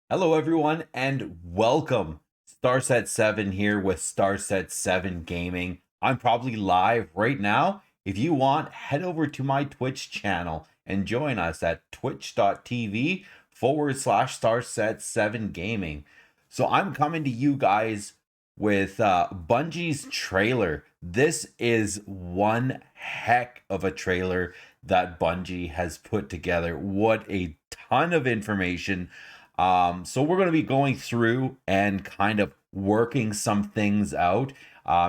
Hello, everyone, and welcome. Starset7 here with Starset7 Gaming. I'm probably live right now. If you want, head over to my Twitch channel and join us at twitch.tv/Starset7 Gaming. So I'm coming to you guys with Bungie's trailer. This is one heck of a trailer that Bungie has put together. What a ton of information. So we're going to be going through and kind of working some things out,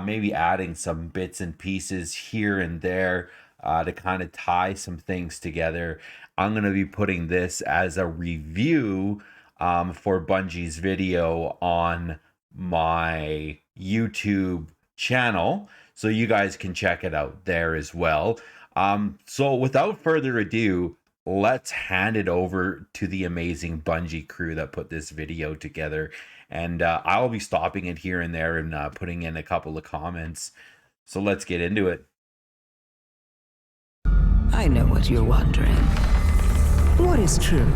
maybe adding some bits and pieces here and there to kind of tie some things together. I'm going to be putting this as a review for Bungie's video on my YouTube channel, so you guys can check it out there as well. So without further ado, let's hand it over to the amazing Bungie crew that put this video together. And I'll be stopping it here and there and putting in a couple of comments. So let's get into it. I know what you're wondering. What is true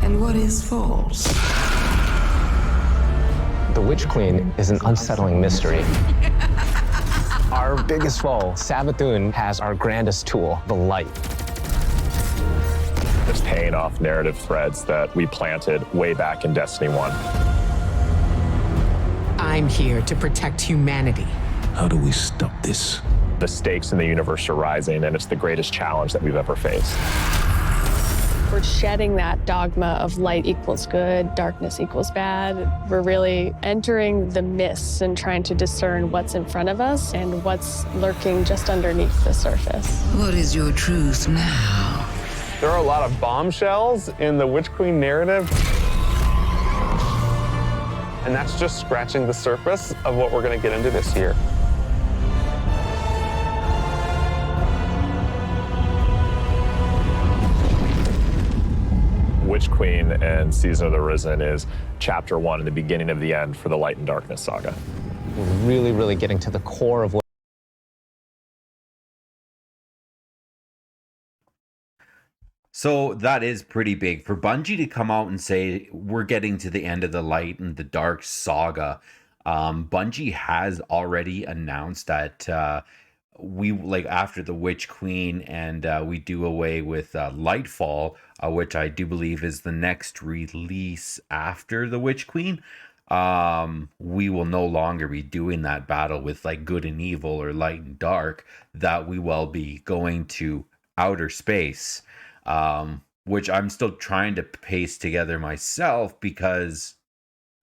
and what is false? The Witch Queen is an unsettling mystery. Our biggest foe, Savathun, has our grandest tool, the light. It's paying off narrative threads that we planted way back in Destiny 1. I'm here to protect humanity. How do we stop this? The stakes in the universe are rising, and it's the greatest challenge that we've ever faced. We're shedding that dogma of light equals good, darkness equals bad. We're really entering the mists and trying to discern what's in front of us and what's lurking just underneath the surface. What is your truth now? There are a lot of bombshells in the Witch Queen narrative. And that's just scratching the surface of what we're going to get into this year. Witch Queen and Season of the Risen is chapter 1 and the beginning of the end for the Light and Darkness saga. We're really getting to the core of what So that is pretty big for Bungie to come out and say we're getting to the end of the Light and the Dark saga. Bungie has already announced that we, like, after the Witch Queen and we do away with Lightfall, which I do believe is the next release after the Witch Queen. We will no longer be doing that battle with like good and evil or light and dark, that we will be going to outer space. Which I'm still trying to paste together myself because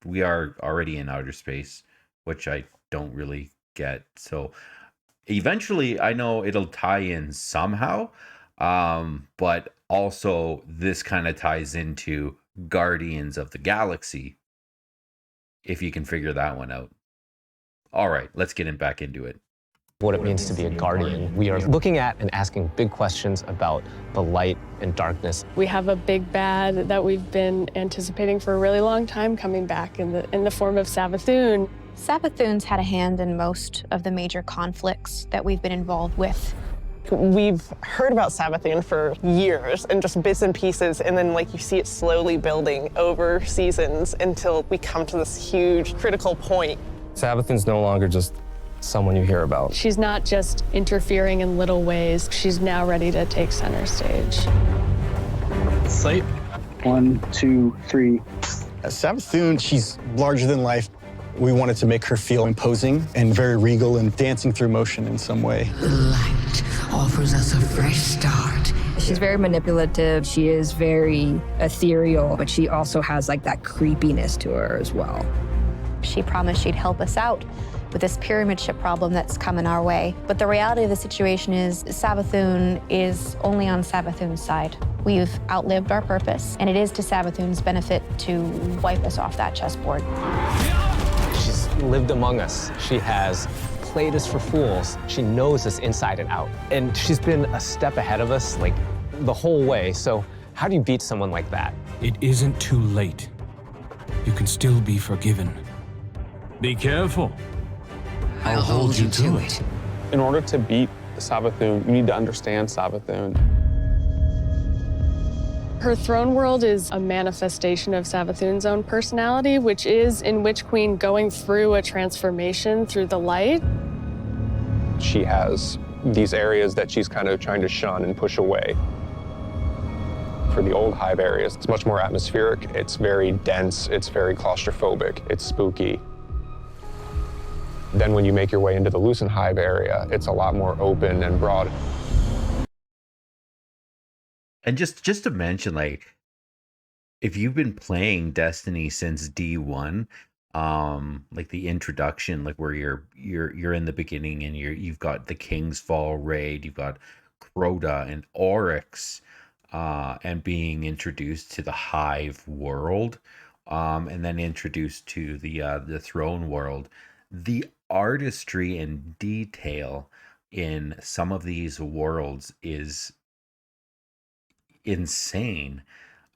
we are already in outer space, which I don't really get. So eventually I know it'll tie in somehow. But also this kind of ties into Guardians of the Galaxy, if you can figure that one out. All right, let's get back into it. What it means to be a guardian. We are looking at and asking big questions about the light and darkness. We have a big bad that we've been anticipating for a really long time coming back in the form of Savathun. Savathun's had a hand in most of the major conflicts that we've been involved with. We've heard about Savathun for years and just bits and pieces, and then like you see it slowly building over seasons until we come to this huge critical point. Savathun's no longer just someone you hear about. She's not just interfering in little ways. She's now ready to take center stage. Sight. 1, 2, 3. Savathun, she's larger than life. We wanted to make her feel imposing and very regal and dancing through motion in some way. Light offers us a fresh start. She's very manipulative. She is very ethereal, but she also has like that creepiness to her as well. She promised she'd help us out with this pyramid ship problem that's coming our way. But the reality of the situation is Savathun is only on Savathun's side. We've outlived our purpose, and it is to Savathun's benefit to wipe us off that chessboard. She's lived among us. She has played us for fools. She knows us inside and out. And she's been a step ahead of us, like, the whole way. So how do you beat someone like that? It isn't too late. You can still be forgiven. Be careful. I'll hold you to it. In order to beat Savathun, you need to understand Savathun. Her throne world is a manifestation of Savathun's own personality, which is in Witch Queen going through a transformation through the light. She has these areas that she's kind of trying to shun and push away. For the old hive areas, it's much more atmospheric, it's very dense, it's very claustrophobic, it's spooky. Then when you make your way into the Lucent hive area, it's a lot more open and broad. And just to mention, like, if you've been playing Destiny since D1, like the introduction, like where you're in the beginning and you've got the King's Fall raid, you've got Crota and Oryx, and being introduced to the Hive world, and then introduced to the Throne world. The artistry and detail in some of these worlds is insane.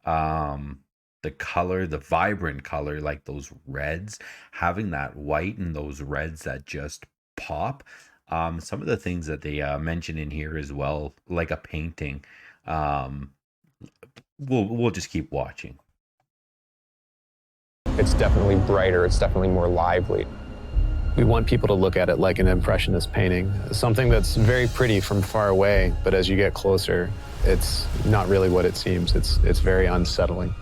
The color, the vibrant color, like those reds, having that white and those reds that just pop. Some of the things that they mention in here as well, like a painting. We'll just keep watching. It's definitely brighter, it's definitely more lively. We want people to look at it like an impressionist painting, something that's very pretty from far away, but as you get closer, it's not really what it seems. It's very unsettling.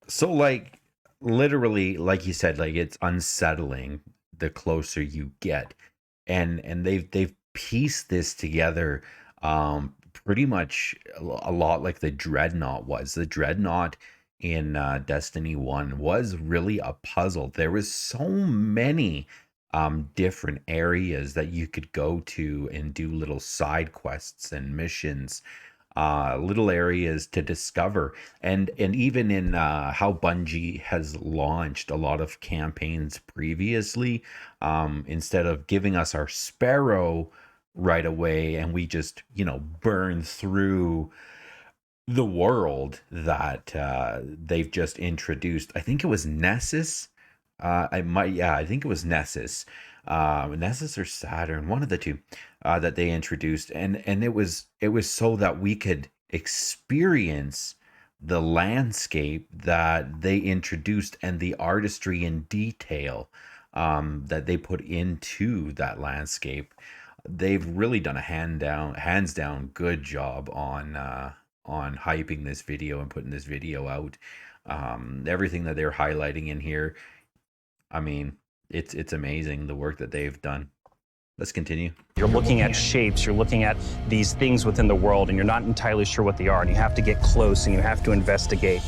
So like literally, like you said, like it's unsettling the closer you get, and they've pieced this together pretty much a lot like the Dreadnought was. The Dreadnought in Destiny 1 was really a puzzle. There was so many different areas that you could go to and do little side quests and missions, little areas to discover. And even in how Bungie has launched a lot of campaigns previously, instead of giving us our Sparrow right away and we just, burn through the world that they've just introduced. I think it was Nessus. I think it was Nessus. Nessus or Saturn, one of the two, that they introduced, and it was so that we could experience the landscape that they introduced and the artistry and detail that they put into that landscape. They've really done a hands down good job on hyping this video and putting this video out. Everything that they're highlighting in here, I mean, it's amazing the work that they've done. Let's continue. You're looking at shapes, you're looking at these things within the world, and you're not entirely sure what they are, and you have to get close and you have to investigate.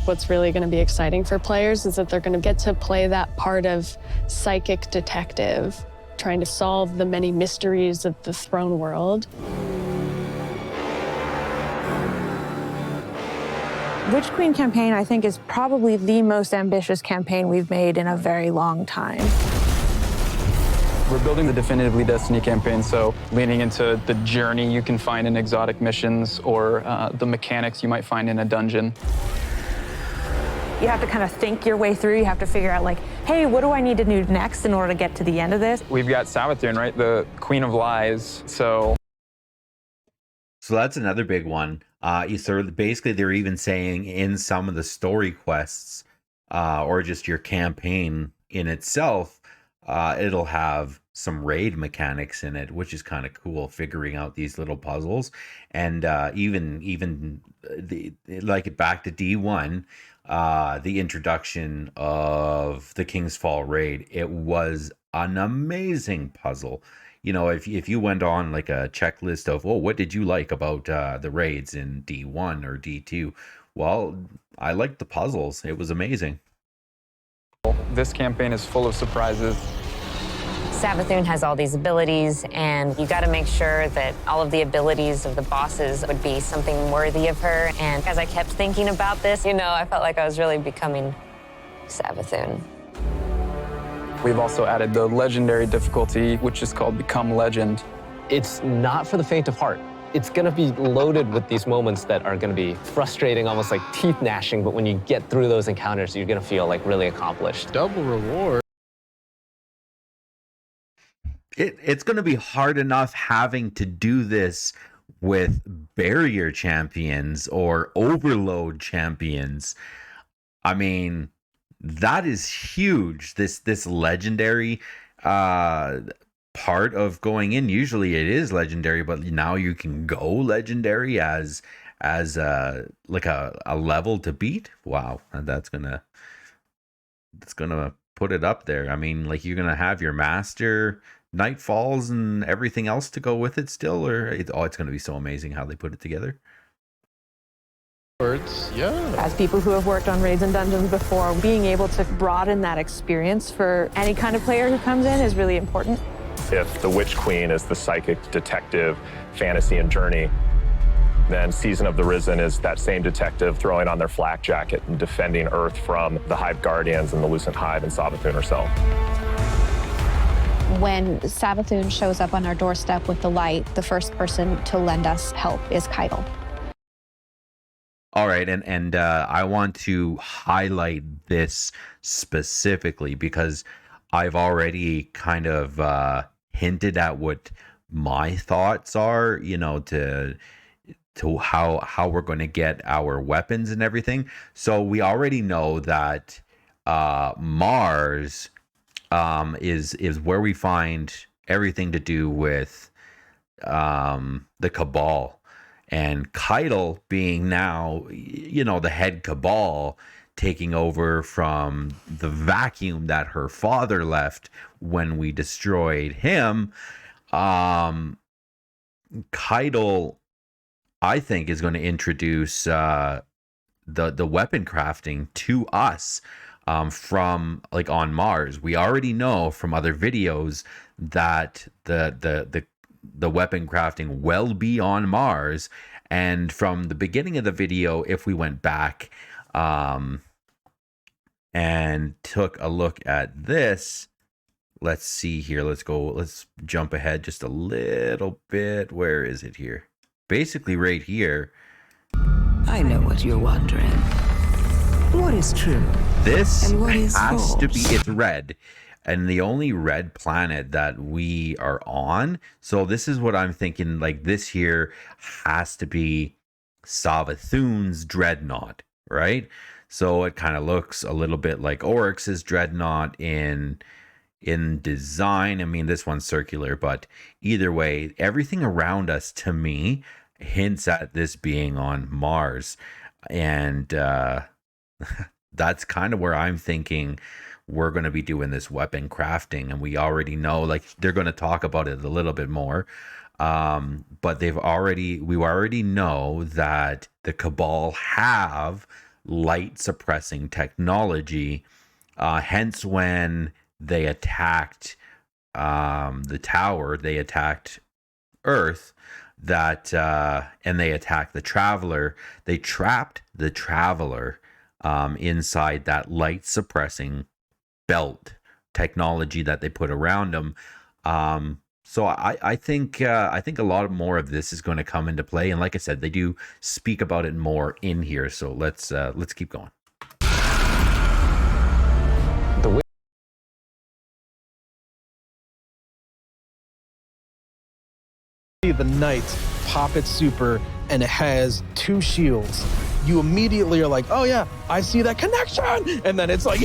What's really going to be exciting for players is that they're going to get to play that part of psychic detective, trying to solve the many mysteries of the Throne world. Witch Queen campaign, I think, is probably the most ambitious campaign we've made in a very long time. We're building the definitively Destiny campaign, so leaning into the journey you can find in exotic missions or the mechanics you might find in a dungeon. You have to kind of think your way through. You have to figure out, like, hey, what do I need to do next in order to get to the end of this? We've got Savathun, right? The Queen of Lies, so that's another big one. So basically, they're even saying in some of the story quests, or just your campaign in itself, it'll have some raid mechanics in it, which is kind of cool, figuring out these little puzzles. And even like back to D1, the introduction of the King's Fall raid, it was an amazing puzzle. If you went on like a checklist of, what did you like about the raids in D1 or D2? Well, I liked the puzzles. It was amazing. This campaign is full of surprises. Savathun has all these abilities, and you got to make sure that all of the abilities of the bosses would be something worthy of her. And as I kept thinking about this, I felt like I was really becoming Savathun. We've also added the legendary difficulty, which is called Become Legend. It's not for the faint of heart. It's going to be loaded with these moments that are going to be frustrating, almost like teeth gnashing, but when you get through those encounters, you're going to feel like really accomplished. Double reward. it's going to be hard enough having to do this with barrier champions or overload champions. I mean, that is huge. This legendary part of going in. Usually it is legendary, but now you can go legendary as like a level to beat. Wow, that's gonna put it up there. I mean, like, you're gonna have your master Nightfalls and everything else to go with it still, or it's going to be so amazing how they put it together. Yeah. As people who have worked on raids and dungeons before, being able to broaden that experience for any kind of player who comes in is really important. If the Witch Queen is the psychic, detective, fantasy, and journey, then Season of the Risen is that same detective throwing on their flak jacket and defending Earth from the Hive Guardians and the Lucent Hive and Savathun herself. When Savathun shows up on our doorstep with the light, the first person to lend us help is Keitel. All right, and I want to highlight this specifically because I've already kind of hinted at what my thoughts are, you know, to how we're going to get our weapons and everything. So we already know that Mars is where we find everything to do with the Cabal, and Keitel being now, you know, the head Cabal, taking over from the vacuum that her father left when we destroyed him. Keitel, I think, is going to introduce the weapon crafting to us. From like on Mars, we already know from other videos that the weapon crafting will be on Mars, and from the beginning of the video, if we went back and took a look at this, let's see here. Let's jump ahead just a little bit. Where is it here? Basically, right here. I know what you're wondering. What is true? This and what is has false? to be, it's red, and the only red planet that we are on. So this is what I'm thinking, like, this here has to be Savathun's dreadnought, right? So it kind of looks a little bit like Oryx's dreadnought in design. I mean, this one's circular, but either way, everything around us, to me, hints at this being on Mars. And that's kind of where I'm thinking we're going to be doing this weapon crafting. And we already know, like, they're going to talk about it a little bit more. But we already know that the Cabal have light suppressing technology. Hence, when they attacked the tower, they attacked Earth, and they attacked the Traveler. They trapped the Traveler inside that light suppressing belt technology that they put around them. So I think a lot more of this is going to come into play, and like I said, they do speak about it more in here. So let's keep going. The knight pop its super and it has 2 shields. You immediately are like, oh yeah, I see that connection, and then it's like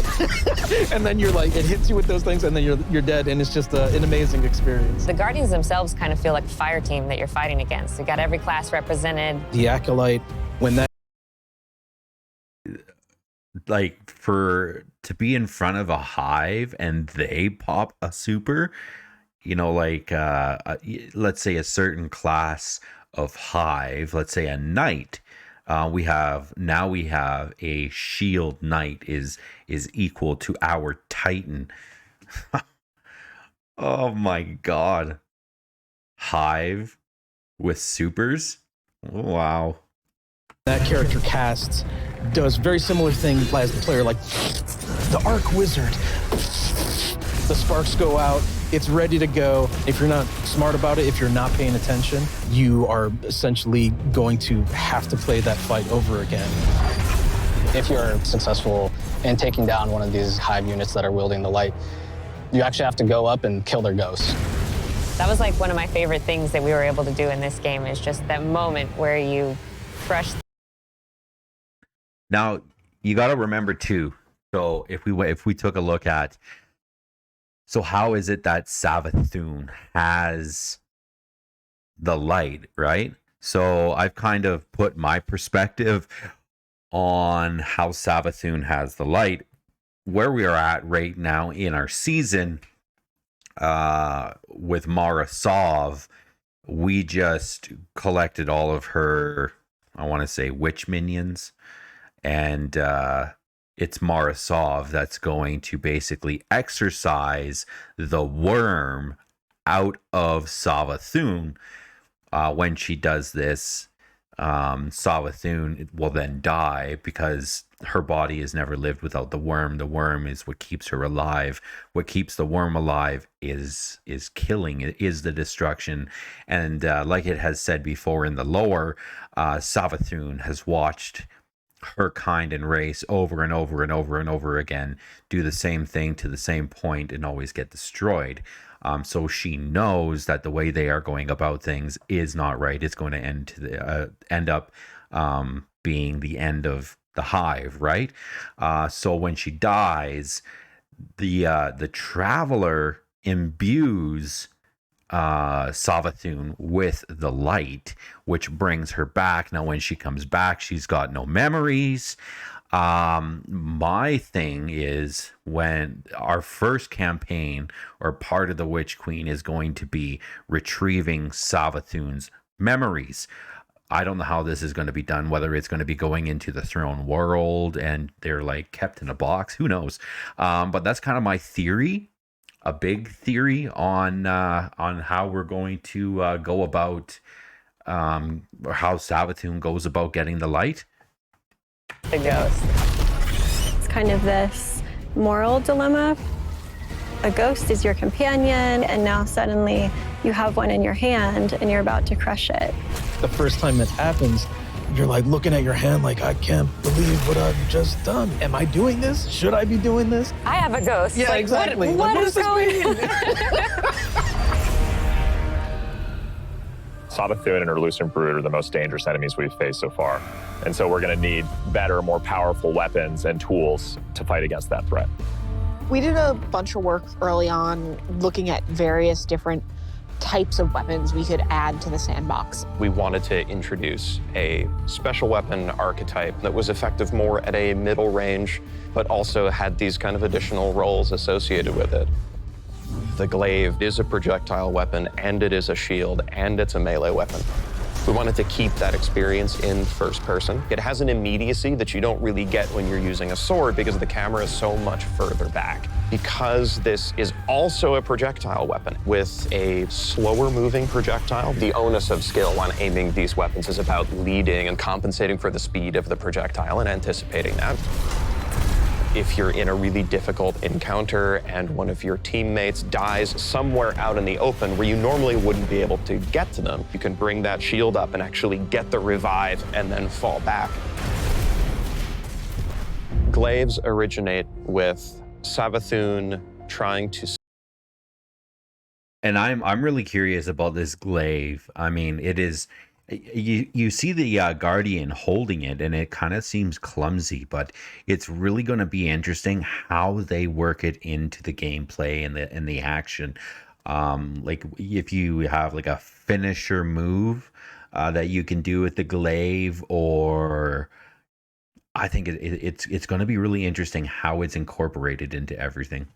and then you're like, it hits you with those things, and then you're dead, and it's just an amazing experience. The Guardians themselves kind of feel like a fire team that you're fighting against. You got every class represented. The Acolyte, when that, like, to be in front of a hive and they pop a super, you know, like let's say a certain class of hive, let's say a knight, we have a shield knight is equal to our titan. Oh my god. Hive with supers? Wow. that character casts does very similar thing as the player, like the Arc Wizard. The sparks go out, it's ready to go. If you're not smart about it, if you're not paying attention, you are essentially going to have to play that fight over again. If you're successful in taking down one of these hive units that are wielding the light, you actually have to go up and kill their ghosts. That was like one of my favorite things that we were able to do in this game, is just that moment where you crush. Now, you got to remember too. So if we took a look at, so how is it that Savathûn has the light, right? So I've kind of put my perspective on how Savathûn has the light. Where we are at right now in our season, with Mara Sov, we just collected all of her, I want to say, witch minions, and it's Mara Sov that's going to basically exorcise the worm out of Savathûn. When she does this, Savathûn will then die because her body has never lived without the worm. The worm is what keeps her alive. What keeps the worm alive is killing. It is the destruction. And like it has said before in the lore, Savathûn has watched her kind and race over and over and over and over again do the same thing to the same point and always get destroyed. So she knows that the way they are going about things is not right. It's going to end up being the end of the hive, right? So when she dies, the Traveler imbues Savathûn with the light, which brings her back. Now, when she comes back, she's got no memories. My thing is, when our first campaign or part of the Witch Queen is going to be retrieving Savathûn's memories. I don't know how this is going to be done, whether it's going to be going into the throne world and they're like kept in a box, who knows? But that's kind of my theory, a big theory on how we're going to go about, or how Savathûn goes about getting the light. The ghost. It's kind of this moral dilemma. A ghost is your companion, and now suddenly you have one in your hand and you're about to crush it. The first time it happens, you're like looking at your hand like, I can't believe what I've just done. Am I doing this? Should I be doing this? I have a ghost. Yeah, like, exactly. What does this mean? Savathûn and her Lucent Brood are the most dangerous enemies we've faced so far. And so we're going to need better, more powerful weapons and tools to fight against that threat. We did a bunch of work early on looking at various different types of weapons we could add to the sandbox. We wanted to introduce a special weapon archetype that was effective more at a middle range, but also had these kind of additional roles associated with it. The Glaive is a projectile weapon, and it is a shield, and it's a melee weapon. We wanted to keep that experience in first person. It has an immediacy that you don't really get when you're using a sword because the camera is so much further back. Because this is also a projectile weapon with a slower moving projectile, the onus of skill on aiming these weapons is about leading and compensating for the speed of the projectile and anticipating that. If you're in a really difficult encounter and one of your teammates dies somewhere out in the open where you normally wouldn't be able to get to them, you can bring that shield up and actually get the revive and then fall back. Glaives originate with Savathûn trying to... And I'm really curious about this Glaive. I mean, it is... You see the Guardian holding it, and it kind of seems clumsy, but it's really going to be interesting how they work it into the gameplay and the action. Like if you have like a finisher move that you can do with the Glaive, or I think it's going to be really interesting how it's incorporated into everything.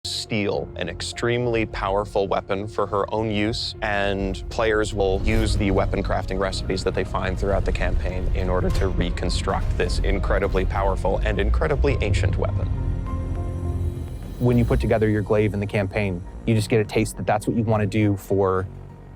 Steal an extremely powerful weapon for her own use, and players will use the weapon crafting recipes that they find throughout the campaign in order to reconstruct this incredibly powerful and incredibly ancient weapon. When you put together your Glaive in the campaign, you just get a taste that that's what you want to do for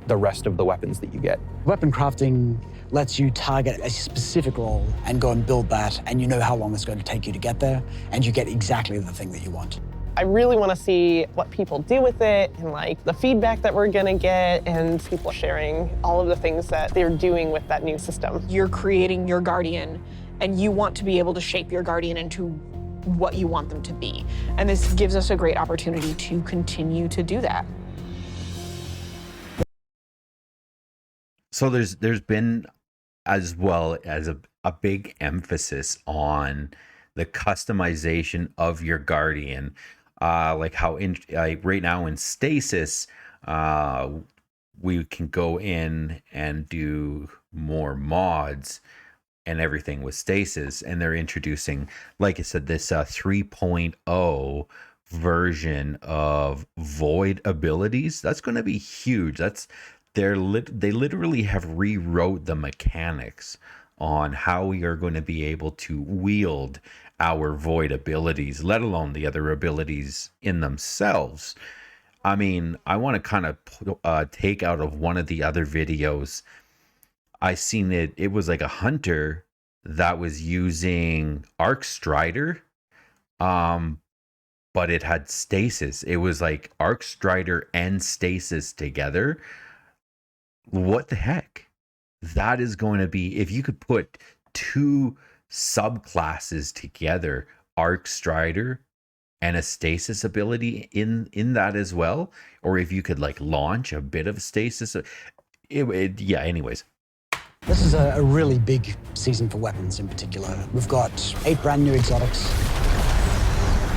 the rest of the weapons that you get. Weapon crafting lets you target a specific role and go and build that, and you know how long it's going to take you to get there, and you get exactly the thing that you want. I really want to see what people do with it and like the feedback that we're going to get and people sharing all of the things that they're doing with that new system. You're creating your Guardian, and you want to be able to shape your Guardian into what you want them to be. And this gives us a great opportunity to continue to do that. So there's been, as well as a big emphasis on the customization of your Guardian, like how right now in Stasis, we can go in and do more mods and everything with Stasis, and they're introducing, like I said, this 3.0 version of Void abilities. That's going to be huge. They literally have rewrote the mechanics on how we are going to be able to wield our Void abilities, let alone the other abilities in themselves. I mean, I want to kind of take out of one of the other videos. I seen it was like a hunter that was using Arc Strider, but it had stasis. It was like Arc Strider and stasis together. What the heck? That is going to be, if you could put two subclasses together, Arc Strider and a stasis ability in that as well, or if you could like launch a bit of stasis, yeah. Anyways, this is a really big season for weapons in particular. We've got 8 brand new exotics.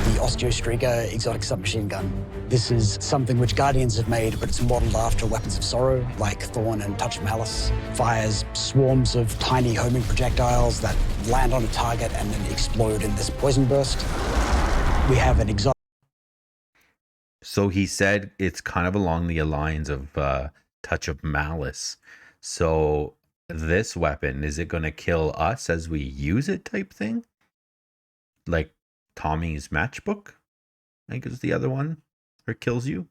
The Osteostreaker exotic submachine gun. This is something which Guardians have made, but it's modeled after weapons of sorrow, like Thorn and Touch of Malice. Fires swarms of tiny homing projectiles that land on a target and then explode in this poison burst. We have an exotic. So he said it's kind of along the lines of Touch of Malice. So this weapon, is it going to kill us as we use it type thing? Like Tommy's matchbook, I think is the other one, or kills you.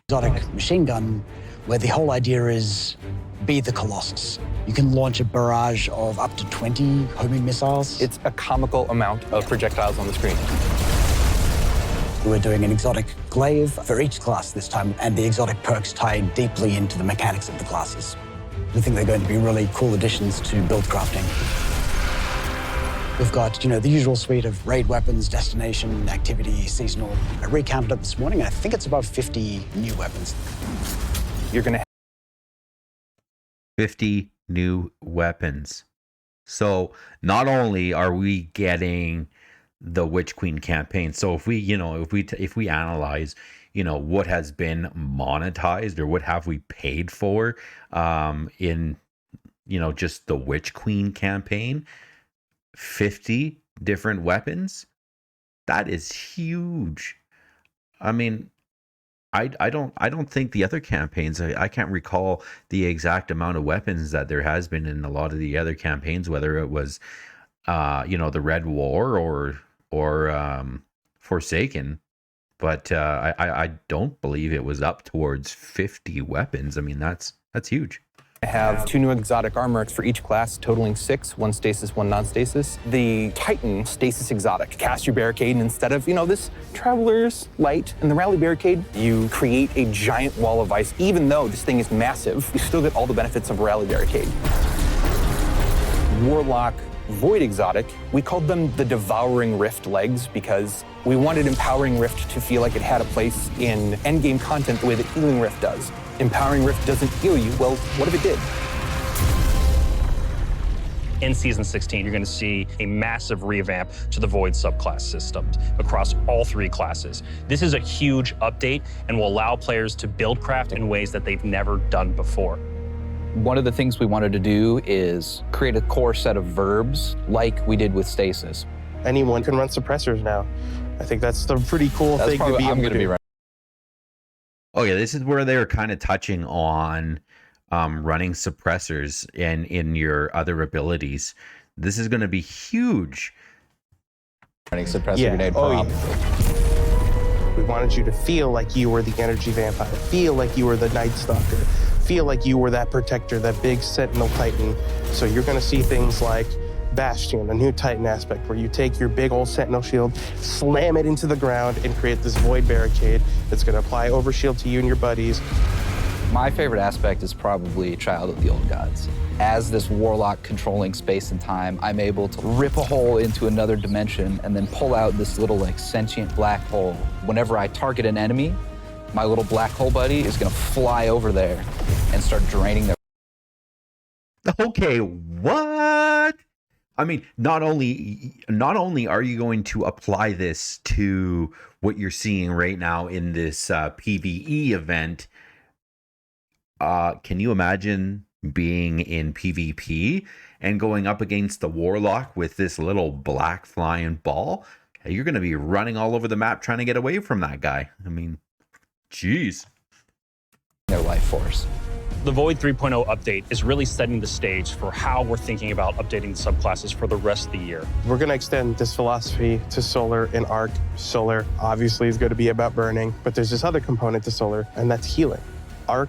Exotic machine gun, where the whole idea is be the Colossus. You can launch a barrage of up to 20 homing missiles. It's a comical amount of projectiles on the screen. We're doing an exotic glaive for each class this time, and the exotic perks tie deeply into the mechanics of the classes. We think they're going to be really cool additions to build crafting. We've got, the usual suite of raid weapons, destination, activity, seasonal. I recounted it this morning, and I think it's about 50 new weapons. You're going to 50 new weapons. So not only are we getting the Witch Queen campaign, so if we, if we analyze, what has been monetized or what have we paid for in, just the Witch Queen campaign, 50 different weapons, that is huge. I mean, I don't think the other campaigns, I can't recall the exact amount of weapons that there has been in a lot of the other campaigns, whether it was the Red War or Forsaken, but I don't believe it was up towards 50 weapons. I mean, that's huge. I have 2 new exotic armors for each class, totaling 6, 1 stasis, 1 non-stasis. The Titan stasis exotic. Cast your barricade, and instead of, this Traveler's Light and the Rally Barricade, you create a giant wall of ice. Even though this thing is massive, you still get all the benefits of a Rally Barricade. Warlock Void exotic, we called them the Devouring Rift legs because we wanted Empowering Rift to feel like it had a place in endgame content the way that Healing Rift does. Empowering Rift doesn't heal you. Well, what if it did? In Season 16, you're going to see a massive revamp to the Void subclass system across all 3 classes. This is a huge update and will allow players to build craft in ways that they've never done before. One of the things we wanted to do is create a core set of verbs like we did with Stasis. Anyone can run suppressors now. I think that's the pretty cool thing to be able to do. Oh yeah, this is where they're kind of touching on running suppressors in your other abilities. This is going to be huge. Running suppressor grenade prompt. Yeah. We wanted you to feel like you were the energy vampire, feel like you were the Night Stalker, feel like you were that protector, that big Sentinel Titan. So you're going to see things like Bastion, a new Titan aspect, where you take your big old Sentinel shield, slam it into the ground, and create this Void Barricade that's going to apply overshield to you and your buddies. My favorite aspect is probably Child of the Old Gods. As this warlock controlling space and time, I'm able to rip a hole into another dimension and then pull out this little sentient black hole. Whenever I target an enemy, my little black hole buddy is going to fly over there and start draining their Okay, what? I mean, not only are you going to apply this to what you're seeing right now in this PvE event, can you imagine being in PvP and going up against the Warlock with this little black flying ball? You're going to be running all over the map trying to get away from that guy. I mean, jeez. No life force. The Void 3.0 update is really setting the stage for how we're thinking about updating the subclasses for the rest of the year. We're going to extend this philosophy to Solar and Arc. Solar obviously is going to be about burning, but there's this other component to Solar, and that's healing. Arc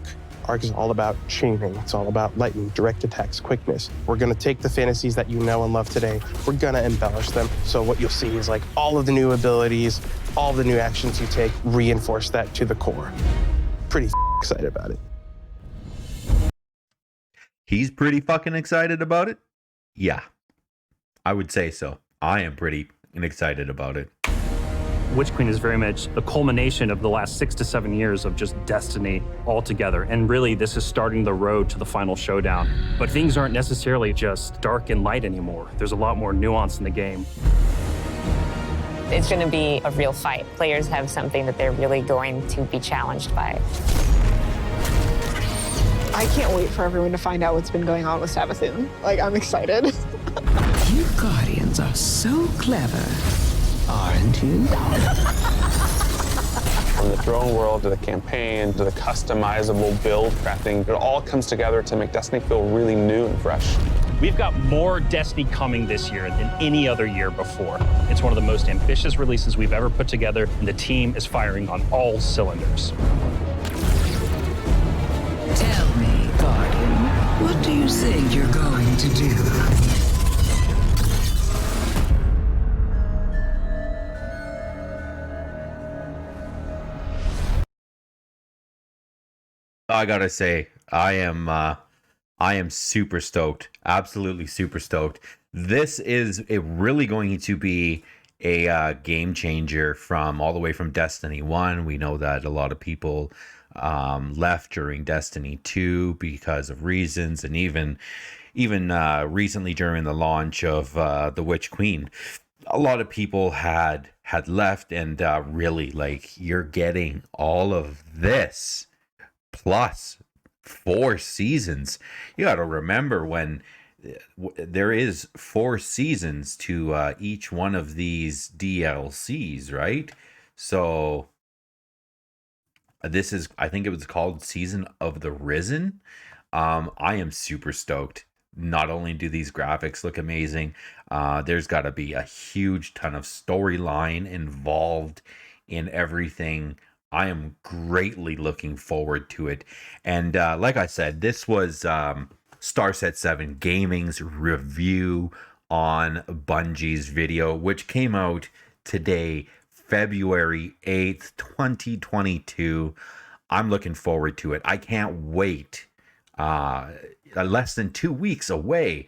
is all about chaining. It's all about lightning, direct attacks, quickness. We're going to take the fantasies that you know and love today. We're going to embellish them. So what you'll see is like all of the new abilities, all the new actions you take, reinforce that to the core. Pretty excited about it. He's pretty fucking excited about it? Yeah, I would say so. I am pretty excited about it. Witch Queen is very much the culmination of the last 6 to 7 years of just Destiny altogether. And really, this is starting the road to the final showdown. But things aren't necessarily just dark and light anymore. There's a lot more nuance in the game. It's going to be a real fight. Players have something that they're really going to be challenged by. I can't wait for everyone to find out what's been going on with Savathûn. Like, I'm excited. You Guardians are so clever, aren't you? From the throne world to the campaign to the customizable build crafting, it all comes together to make Destiny feel really new and fresh. We've got more Destiny coming this year than any other year before. It's one of the most ambitious releases we've ever put together, and the team is firing on all cylinders. Tell me, Guardian, what do you think you're going to do? I gotta say, I am super stoked. Absolutely super stoked. This is really going to be a game changer from all the way from Destiny 1. We know that a lot of people left during Destiny 2 because of reasons, and even recently during the launch of the Witch Queen, a lot of people had left, and really, like, you're getting all of this plus 4 seasons. You got to remember, when there is 4 seasons to each one of these DLCs, right? So this is, I think it was called Season of the Risen. I am super stoked. Not only do these graphics look amazing, there's got to be a huge ton of storyline involved in everything. I am greatly looking forward to it. And like I said, this was Starset 7 Gaming's review on Bungie's video, which came out today, February 8th, 2022. I'm looking forward to it. I can't wait. Less than 2 weeks away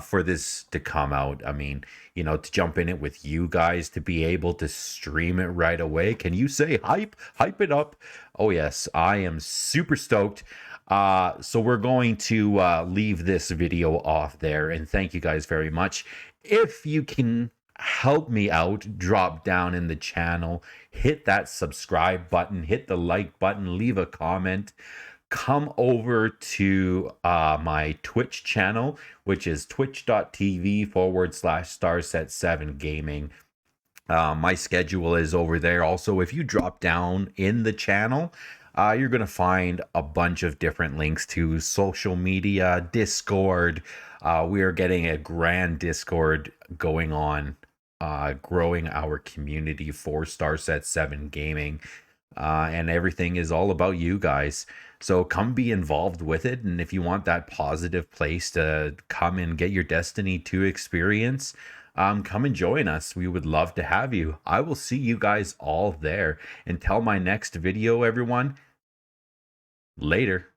for this to come out. I mean, you know, to jump in it with you guys, to be able to stream it right away. Can you say hype it up? Oh yes, I am super stoked. So we're going to leave this video off there, and thank you guys very much. If you can help me out, drop down in the channel, hit that subscribe button, hit the like button, leave a comment. Come over to my Twitch channel, which is twitch.tv/Starset7Gaming. My schedule is over there. Also, if you drop down in the channel, you're going to find a bunch of different links to social media, Discord. We are getting a grand Discord going on, growing our community for Starset 7 Gaming. And everything is all about you guys. So come be involved with it. And if you want that positive place to come and get your Destiny 2 experience, come and join us. We would love to have you. I will see you guys all there. Until my next video, everyone. Later.